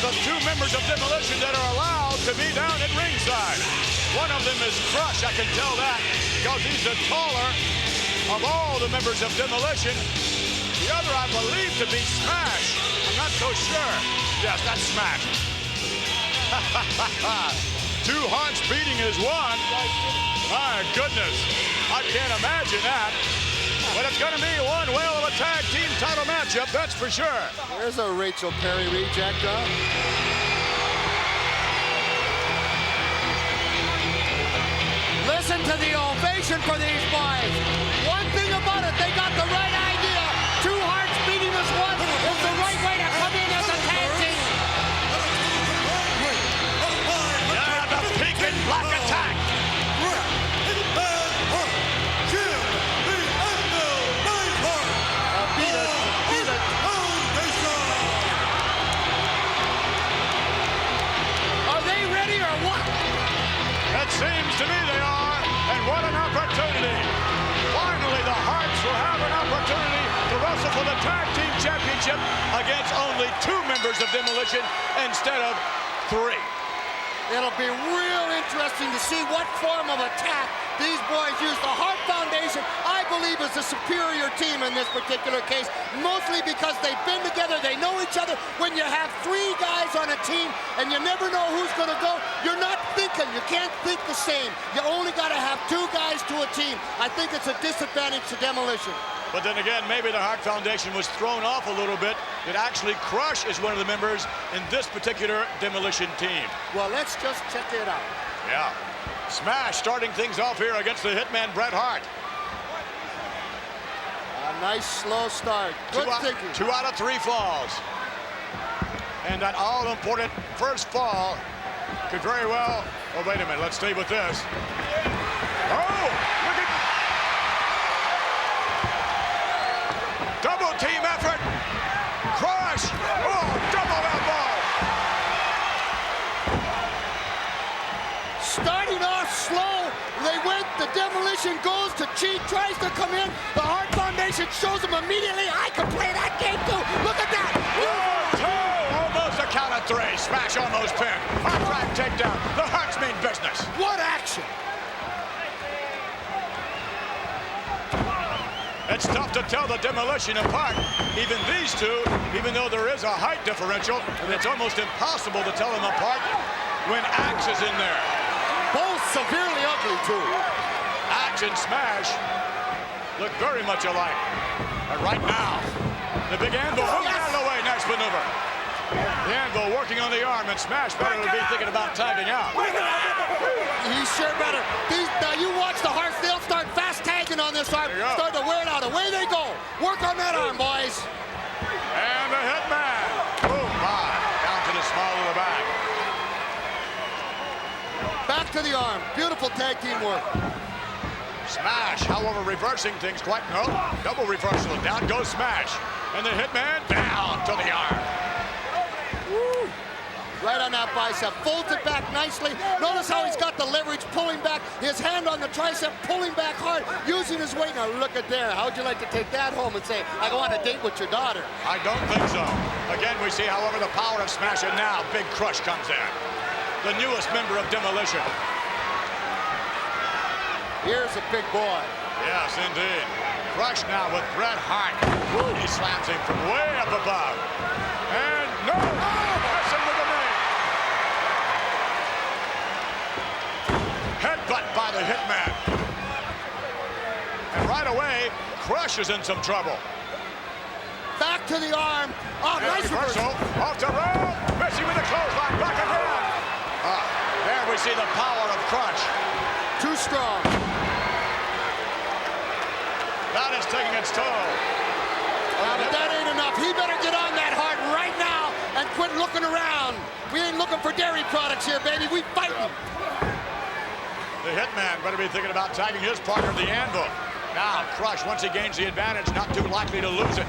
the two members of Demolition that are allowed to be down at ringside. One of them is Crush, I can tell that, because he's the taller of all the members of Demolition. The other, I believe, to be Smash. I'm not so sure. Yes, that's Smash. Two hearts beating as one. My goodness, I can't imagine that. But it's going to be one whale of a tag team title matchup, that's for sure. There's a Rachel Perry reject, huh? Listen to the ovation for these boys. One thing about it, they got the right idea. Two hearts beating as one is the right way to come in as a tag team. Yeah, the Pekin Black attack. Seems to me they are, and what an opportunity. Finally, the Hearts will have an opportunity to wrestle for the Tag Team Championship against only two members of Demolition instead of three. It'll be real interesting to see what form of attack these boys use. The Hart Foundation, I believe, is the superior team in this particular case, mostly because they've been together, they know each other. When you have three guys on a team and you never know who's going to go, you're not thinking. You can't think the same. You only got to have two guys to a team. I think it's a disadvantage to Demolition. But then again, maybe the Hart Foundation was thrown off a little bit. That actually Crush is one of the members in this particular Demolition team. Well, let's just check it out. Yeah. Smash starting things off here against the Hitman Bret Hart. A nice slow start. Good thinking. 2 out of 3 falls. And that all-important first fall could very well... Oh, wait a minute. Let's stay with this. Oh! Look at... Double team effort. Crush. Oh, double elbow. Starting off slow, they went, the Demolition goes to cheat, tries to come in. The Hart Foundation shows them immediately, I can play that game too. Look at that. 1, 2, almost a count of 3. Smash almost pinned. Hard drive takedown. The Hart's mean business. What action. It's tough to tell the Demolition apart. Even these two, even though there is a height differential, and it's almost impossible to tell them apart when Axe is in there. Both severely ugly, too. Axe and Smash look very much alike. But right now, the big Anvil moving out of the way. Nice maneuver. The Anvil working on the arm, and Smash better be thinking about tagging out. He's sure better. Now you watch the Hearts, they'll start fast tagging on this arm. Start to wear it out. Away they go. Work on that arm, boys. And the Hitman. Boom, bye. Down to the small of the back. Back to the arm. Beautiful tag team work. Smash, however, reversing things quite... No, double reversal. Down goes Smash. And the Hitman down to the arm. Woo. Right on that bicep. Folds it back nicely. Notice how he's got the leverage pulling back. His hand on the tricep pulling back hard, using his weight. Now look at there. How'd you like to take that home and say, I go on a date with your daughter? I don't think so. Again, we see, however, the power of Smash, and now Big Crush comes in. The newest member of Demolition. Here's a big boy. Yes, indeed. Crush now with Bret Hart. Woo. He slams him from way up above. And no! Messing with the knee. Headbutt by the Hitman. And right away, Crush is in some trouble. Back to the arm. Oh, and nice reversal. Off the rope. Messing with the clothesline. Back again. There we see the power of Crush. Too strong. That is taking its toll. But that ain't enough. He better get on that Hart right now and quit looking around. We ain't looking for dairy products here, baby. We fighting. The Hitman better be thinking about tagging his partner, the Anvil. Now, Crush, once he gains the advantage, not too likely to lose it.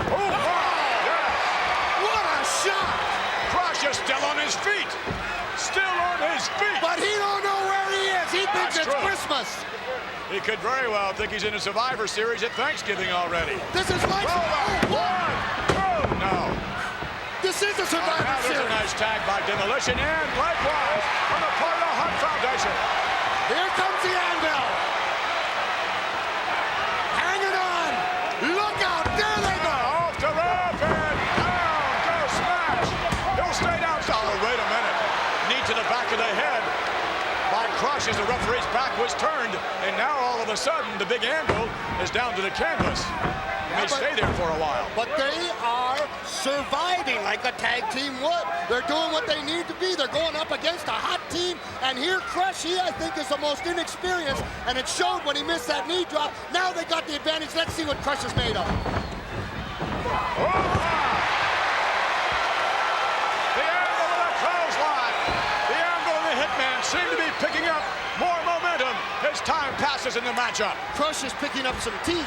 Oh, wow! Yes. What a shot! Crush is still on his feet. Still on his feet. But he don't know where he is. He thinks it's Christmas. He could very well think he's in a Survivor Series at Thanksgiving already. This is like... One, two, no. This This is a Survivor Now there's Series. a nice tag by Demolition, and likewise on the part of the Hart Foundation. Here comes the Anvil. Hanging on. Look out. There they go. Off the rope and down goes Smash. He'll stay down. Oh, wait a minute. Knee to the back of the head by Crush as the referee's back was turned. And now all of a sudden the big Anvil is down to the canvas. They may stay there for a while. But they are surviving like a tag team would. They're doing what they need to be. They're going up against a hot team. And here Crush, he I think is the most inexperienced. And it showed when he missed that knee drop. Now they got the advantage. Let's see what Crush is made of. Oh, the Anvil with a clothesline. The Anvil and the Hitman seem to be picking up more momentum as time passes in the matchup. Crush is picking up some teeth.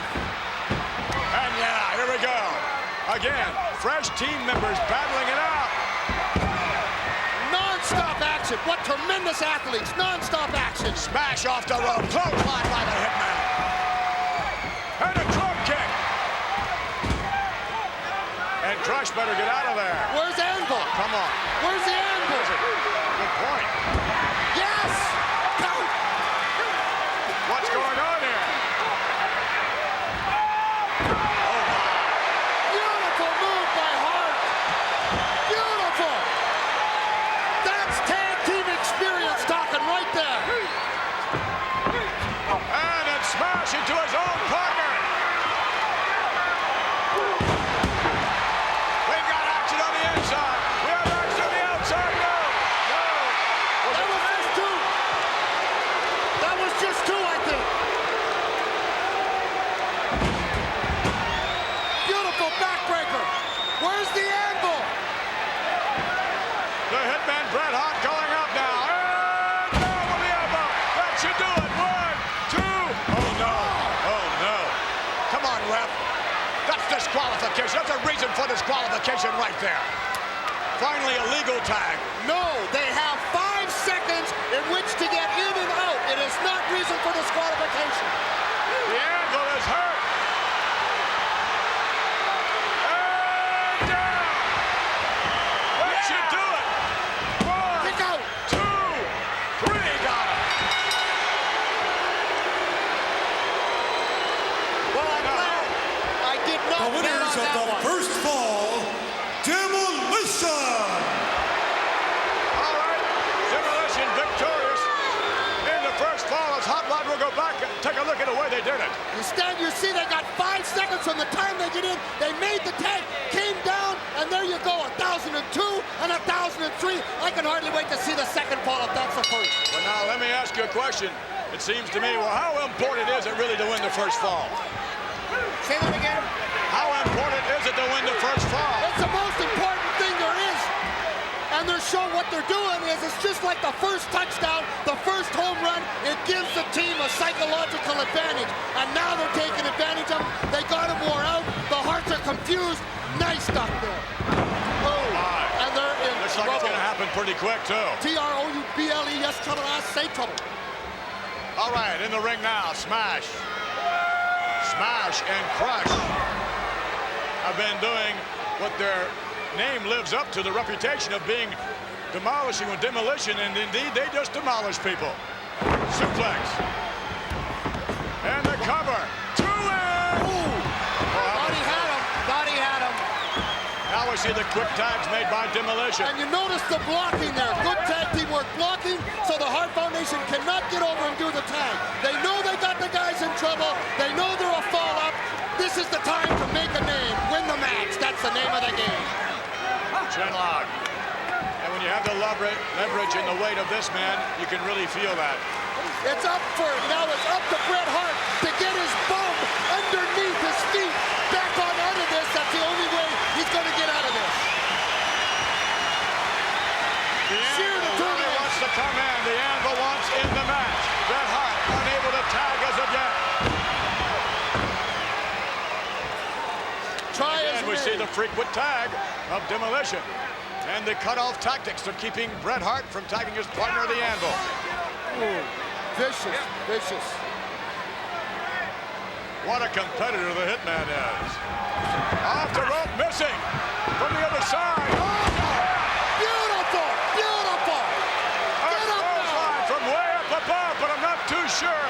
And yeah, here we go. Again, fresh team members battling it out. Non-stop action. What tremendous athletes. Non-stop action. Smash off the rope. Clothesline by the Hitman. And a drop kick. And Crush better get out of there. Where's Anvil? Come on. Where's the Anvil? Good point. Yes! Count! What's going on here? Beautiful move by Hart. Beautiful. That's tag team experience talking right there. And then Smash into his own partner. We've got action on the inside. We have action on the outside. No. That was just two. That was just two, I think. Beautiful backbreaker. Where's the Anvil? The Hitman Bret Hart going up now. And down with the elbow. That should do it. 1, 2. Oh no. Oh no. Come on, ref. That's disqualification. That's a reason for disqualification right there. Finally, a legal tag. No, they have 5 seconds in which to get in and out. It is not reason for disqualification. The Anvil is hurt. And down. That should do it. 1, Kick out. 2, 3. Got him. Well, I'm glad I did not The bet winners on of that the one. first fall, Demolition! All right, Demolition victorious in the first fall as Hot Rod will go back and take a look at the way they did it. Instead, you see they got 5 seconds from the time they get in. They made the tag, came down, and there you go, 1,002 and 1,003. I can hardly wait to see the second fall if that's the first. But now let me ask you a question. It seems to me, well, how important is it really to win the first fall? Say that again. How important is it to win the first fall? It's the most important thing there is. And they're showing what they're doing is it's just like the first touchdown, the first home run. It gives the team a psychological advantage. And now they're taking advantage of it. They got them more out. The Hearts are confused. Nice stuff there. Oh, My. and they're in Looks like it's trouble. going to happen pretty quick, too. Trouble, yes, trouble, I say trouble. All right, in the ring now, Smash. Smash and Crush have been doing what their name lives up to, the reputation of being demolishing with demolition, and indeed they just demolish people. Suplex. And the cover. 2 in. Thought he had him. Thought he had him. Now we see the quick tags made by Demolition. And you notice the blocking there. Good tag team work blocking, so the Hart Foundation cannot get over and do the tag. They know they got the guys in trouble. They know they're a fall-up. This is the time to make a name, win the match. That's the name of the game. Chinlock. And when you have the leverage and the weight of this man, you can really feel that. It's up to Bret Hart to get his bum underneath his feet. Back on out of this. That's the only way he's going to get out of this. The Anvil really wants to come in. The Anvil wants in the match. Bret Hart unable to tag as of yet. And we see the frequent tag of Demolition and the cutoff tactics of keeping Bret Hart from tagging his partner, the Anvil. Ooh, vicious, vicious. What a competitor the Hitman is. Off the rope, missing. From the other side. Beautiful, beautiful. Get up now. From way up above, but I'm not too sure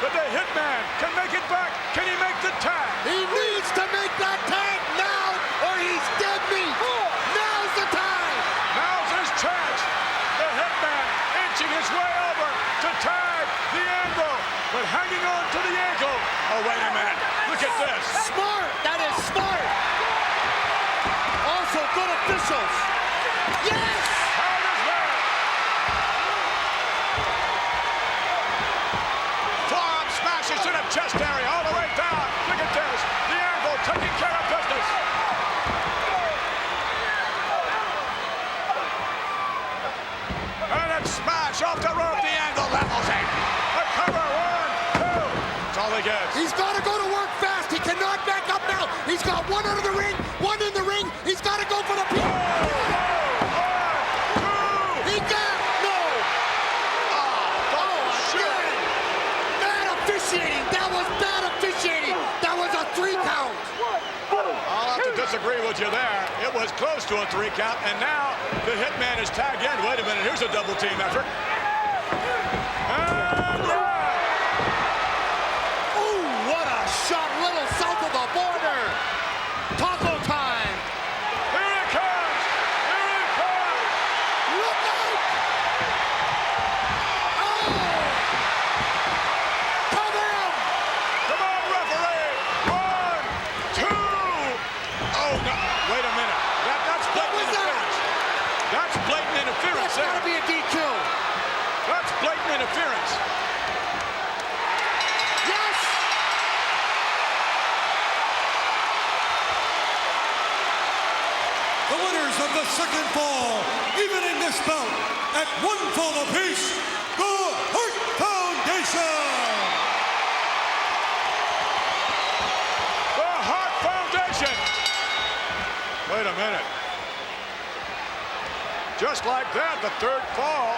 that the Hitman can make it back. Can he make the tag? He needs to make that tag now, or he's dead meat. Now's the time. Now's his chance. The Hitman inching his way over to tag the Anvil, but hanging on to the ankle. Oh, wait a minute. Look at this. Smart. That is smart. Also good officials. Yes! How does that? Forearm smashes to the chest area all the way down. Look at this. The Anvil taking care of business. And it's smash off the rope. The Anvil levels it. A cover. 1, 2. That's all he gets. He's got to go to work fast. He cannot back up now. He's got one out of the ring, one in the ring. He's got to go for the pin. He got no. Oh, shit. Bad officiating. That was bad officiating. That was a 3 count. I'll have to disagree with you there. It was close to a 3 count, and now the Hitman is tagged in. Wait a minute, here's a double team effort. And Ooh, what a shot, little south of the border. Taco time. here it comes. Here it comes. Look out. Oh. Cover him. Come on, referee. 1, 2. Oh, no. Wait a minute. That's blatant was that? interference. That's blatant interference. That's got to be a DQ. That's blatant interference. Yes. The winners of the second fall, even in this bout, at 1 fall apiece, the Hart Foundation! The Hart Foundation. Wait a minute. Just like that, the third fall.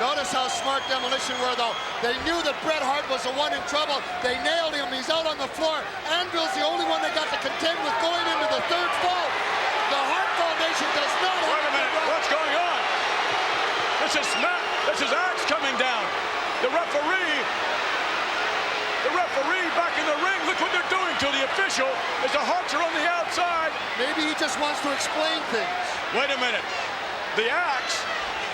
Notice how smart Demolition were, though. They knew that Bret Hart was the one in trouble. They nailed him. He's out on the floor. Anvil's the only one that got to contend with going into the third fall. The Hart Foundation does not have Wait a minute, what's going on? This is Axe coming down. The referee back in the ring. Look what they're doing to the official as the Harts are on the outside. Maybe he just wants to explain things. Wait a minute. The Axe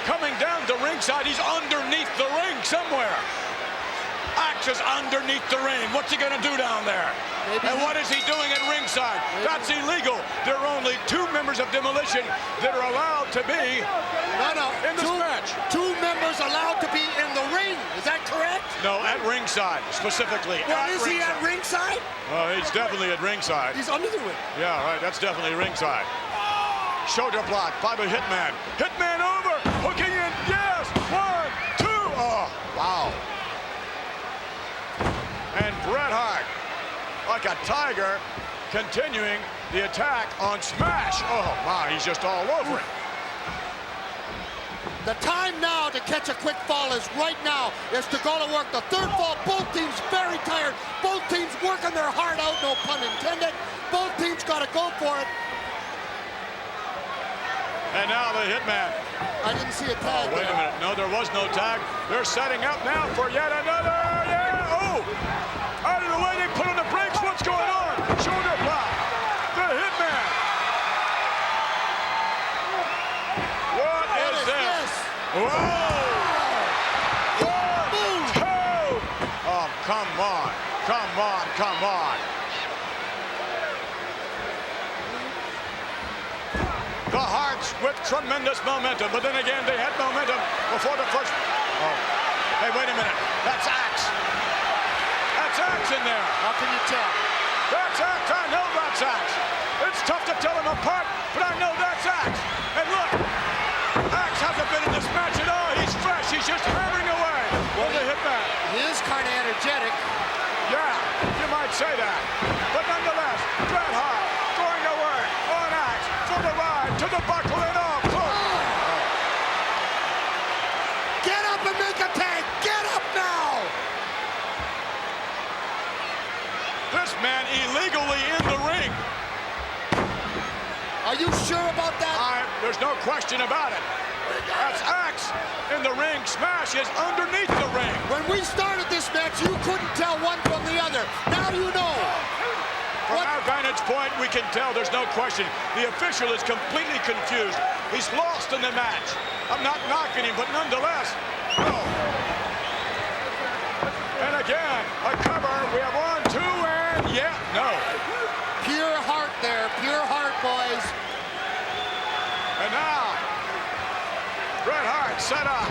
coming down to ringside. He's underneath the ring somewhere. Axe is underneath the ring. What's he going to do down there? And what is he doing at ringside? That's illegal. There are only 2 members of Demolition that are allowed to be in this match. 2 members allowed to be in the ring. Is that correct? No, at ringside, specifically. Well, is he at ringside? Oh, he's definitely at ringside. He's under the ring. Yeah, right. That's definitely ringside. Shoulder block by the Hitman. Hitman over. Hooking in. Yes. 1, 2. Oh, wow. And Bret Hart, like a tiger, continuing the attack on Smash. Oh, my. He's just all over it. The time now to catch a quick fall is right now. Is to go to work. The third fall, both teams very tired. Both teams working their heart out, no pun intended. Both teams got to go for it. And now the Hitman. I didn't see a tag. Oh, wait a minute. No, there was no tag. They're setting up now for yet another. Yeah. Oh! Out of the way, they put on the brakes. What's going on? Shoulder block. The Hitman. What is this? Whoa! 1, 2. Oh, come on. Come on. Come on. The Harts with tremendous momentum, but then again, they had momentum before the first. Oh, hey, wait a minute. That's Axe. That's Axe in there. How can you tell? That's Axe. I know that's Axe. It's tough to tell them apart, but I know that's Axe. And look, Axe hasn't been in this match at all. He's fresh. He's just hammering away. Well, the Hitman. He is kind of energetic. Yeah, you might say that. But nonetheless, Bret Hart going to work on Axe for the ride to the buckle and off. Get up and make a tag. Get up now. this man illegally in the ring. Are you sure about that? There's no question about it. That's Axe in the ring. Smash is underneath the ring. When we started this match, you couldn't tell one from the other. Now you know. From our vantage point, we can tell there's no question. The official is completely confused. He's lost in the match. I'm not knocking him, but nonetheless. Oh. And again, a cover. We have 1, 2, and yeah, no. Pure heart there. Pure heart, boys. And now, Bret Hart set up.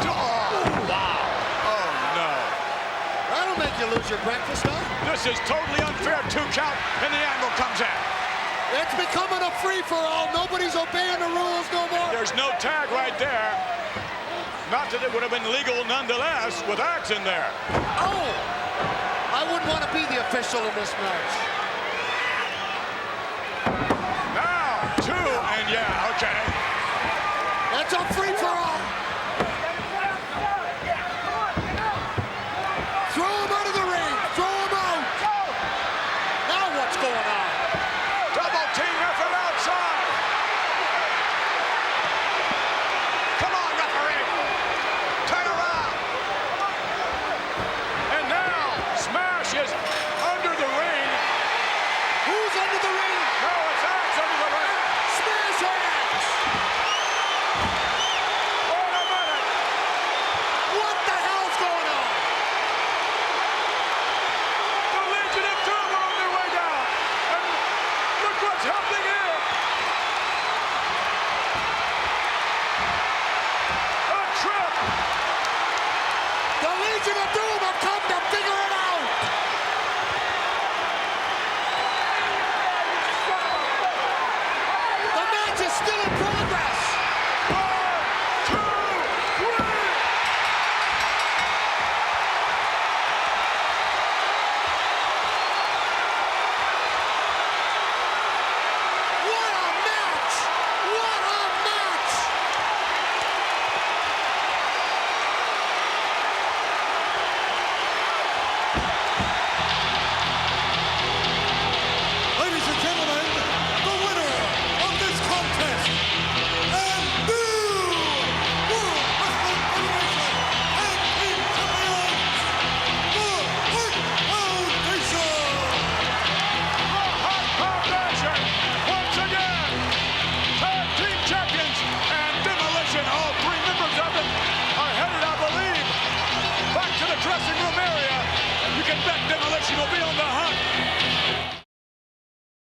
Oh, wow. Oh, no. That'll make you lose your breakfast, huh? This is totally unfair. 2 count, and the Anvil comes in. It's becoming a free-for-all. Nobody's obeying the rules no more. There's no tag right there. Not that it would have been legal nonetheless with Axe in there. Oh! I wouldn't want to be the official in this match. Now, 2, and yeah, okay. It's a free-for-all.